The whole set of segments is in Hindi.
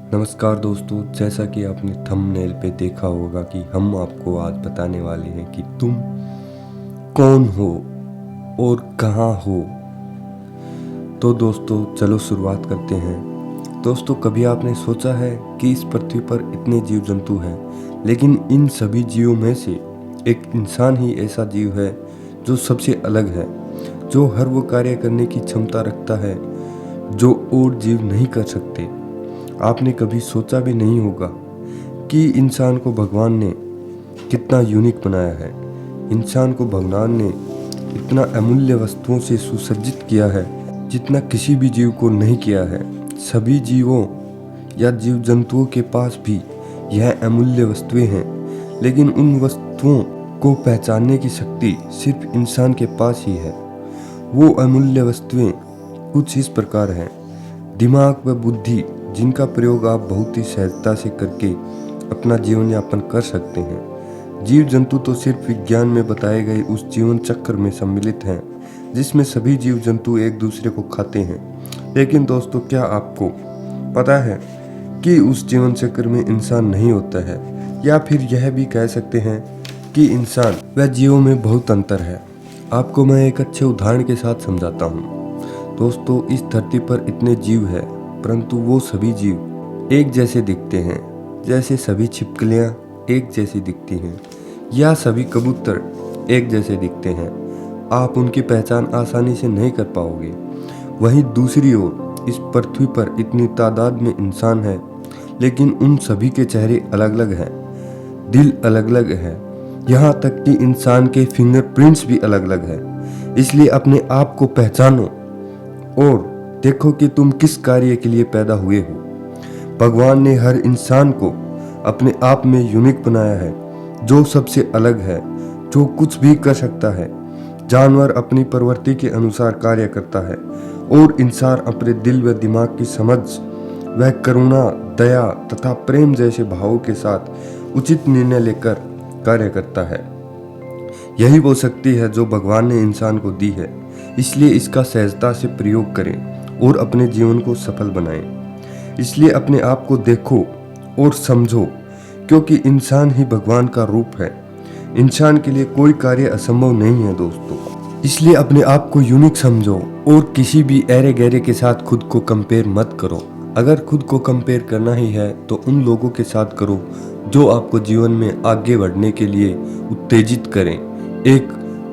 नमस्कार दोस्तों, जैसा कि आपने थंबनेल पे देखा होगा कि हम आपको आज बताने वाले हैं कि तुम कौन हो और कहाँ हो। तो दोस्तों चलो शुरुआत करते हैं। दोस्तों, कभी आपने सोचा है कि इस पृथ्वी पर इतने जीव जंतु हैं, लेकिन इन सभी जीवों में से एक इंसान ही ऐसा जीव है जो सबसे अलग है, जो हर वो कार्य करने की क्षमता रखता है जो और जीव नहीं कर सकते। आपने कभी सोचा भी नहीं होगा कि इंसान को भगवान ने कितना यूनिक बनाया है। इंसान को भगवान ने इतना अमूल्य वस्तुओं से सुसज्जित किया है जितना किसी भी जीव को नहीं किया है। सभी जीवों या जीव जंतुओं के पास भी यह अमूल्य वस्तुएं हैं, लेकिन उन वस्तुओं को पहचानने की शक्ति सिर्फ इंसान के पास ही है। वो अमूल्य वस्तुएं कुछ इस प्रकार हैं: दिमाग व बुद्धि, जिनका प्रयोग आप बहुत ही सहजता से करके अपना जीवन यापन कर सकते हैं। जीव जंतु तो सिर्फ विज्ञान में बताए गए उस जीवन चक्र में सम्मिलित हैं जिसमें सभी जीव जंतु एक दूसरे को खाते हैं। लेकिन दोस्तों, क्या आपको पता है कि उस जीवन चक्र में इंसान नहीं होता है, या फिर यह भी कह सकते हैं कि इंसान व जीवों में बहुत अंतर है। आपको मैं एक अच्छे उदाहरण के साथ समझाता हूँ। दोस्तों, इस धरती पर इतने जीव हैं, परंतु वो सभी जीव एक जैसे दिखते हैं। जैसे सभी छिपकलियाँ एक जैसी दिखती हैं या सभी कबूतर एक जैसे दिखते हैं। आप उनकी पहचान आसानी से नहीं कर पाओगे। वहीं दूसरी ओर इस पृथ्वी पर इतनी तादाद में इंसान है, लेकिन उन सभी के चेहरे अलग अलग हैं, दिल अलग अलग है, यहाँ तक कि इंसान के फिंगरप्रिंट्स भी अलग अलग है। इसलिए अपने आप को पहचानो और देखो कि तुम किस कार्य के लिए पैदा हुए हो। भगवान ने हर इंसान को अपने आप में यूनिक बनाया है, जो सबसे अलग है, जो कुछ भी कर सकता है। जानवर अपनी प्रवृत्ति के अनुसार कार्य करता है और इंसान अपने दिल व दिमाग की समझ व करुणा, दया तथा प्रेम जैसे भावों के साथ उचित निर्णय लेकर कार्य करता है। यही वो शक्ति है जो भगवान ने इंसान को दी है। इसलिए इसका सहजता से प्रयोग करें और अपने जीवन को सफल बनाएं। इसलिए अपने आप को देखो और समझो, क्योंकि इंसान ही भगवान का रूप है। इंसान के लिए कोई कार्य असंभव नहीं है दोस्तों। इसलिए अपने आप को यूनिक समझो और किसी भी ऐरे गैरे के साथ खुद को कंपेयर मत करो। अगर खुद को कंपेयर करना ही है तो उन लोगों के साथ करो जो आपको जीवन में आगे बढ़ने के लिए उत्तेजित करें, एक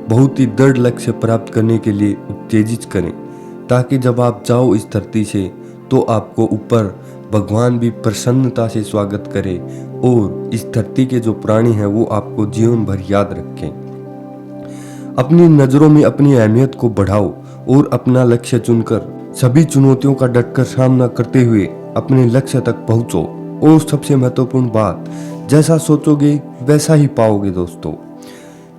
बहुत ही दृढ़ लक्ष्य प्राप्त करने के लिए उत्तेजित करें, ताकि जब आप जाओ इस धरती से तो आपको ऊपर भगवान भी प्रसन्नता से स्वागत करे और इस धरती के जो प्राणी हैं वो आपको जीवन भर याद रखें। अपनी नज़रों में अपनी अहमियत को बढ़ाओ और अपना लक्ष्य चुनकर सभी चुनौतियों का डटकर सामना करते हुए अपने लक्ष्य तक पहुंचो। और सबसे महत्वपूर्ण बात, जैसा सोचोगे वैसा ही पाओगे दोस्तों।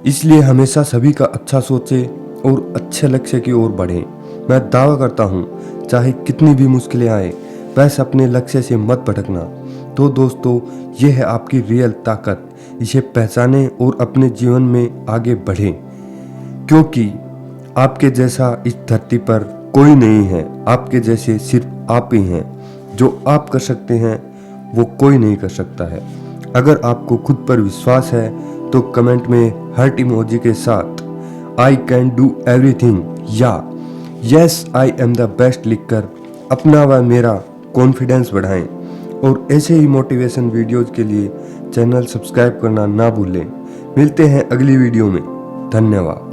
इसलिए हमेशा सभी का अच्छा सोचें और अच्छे लक्ष्य की ओर बढ़ें। मैं दावा करता हूँ, चाहे कितनी भी मुश्किलें आए, बस अपने लक्ष्य से मत भटकना। तो दोस्तों, यह है आपकी रियल ताकत। इसे पहचानें और अपने जीवन में आगे बढ़ें, क्योंकि आपके जैसा इस धरती पर कोई नहीं है। आपके जैसे सिर्फ आप ही हैं। जो आप कर सकते हैं वो कोई नहीं कर सकता है। अगर आपको खुद पर विश्वास है तो कमेंट में हार्ट इमोजी के साथ आई कैन डू एवरीथिंग या yes I am the best लिखकर अपना व मेरा कॉन्फिडेंस बढ़ाएं। और ऐसे ही मोटिवेशन वीडियोज के लिए चैनल सब्सक्राइब करना ना भूलें। मिलते हैं अगली वीडियो में। धन्यवाद।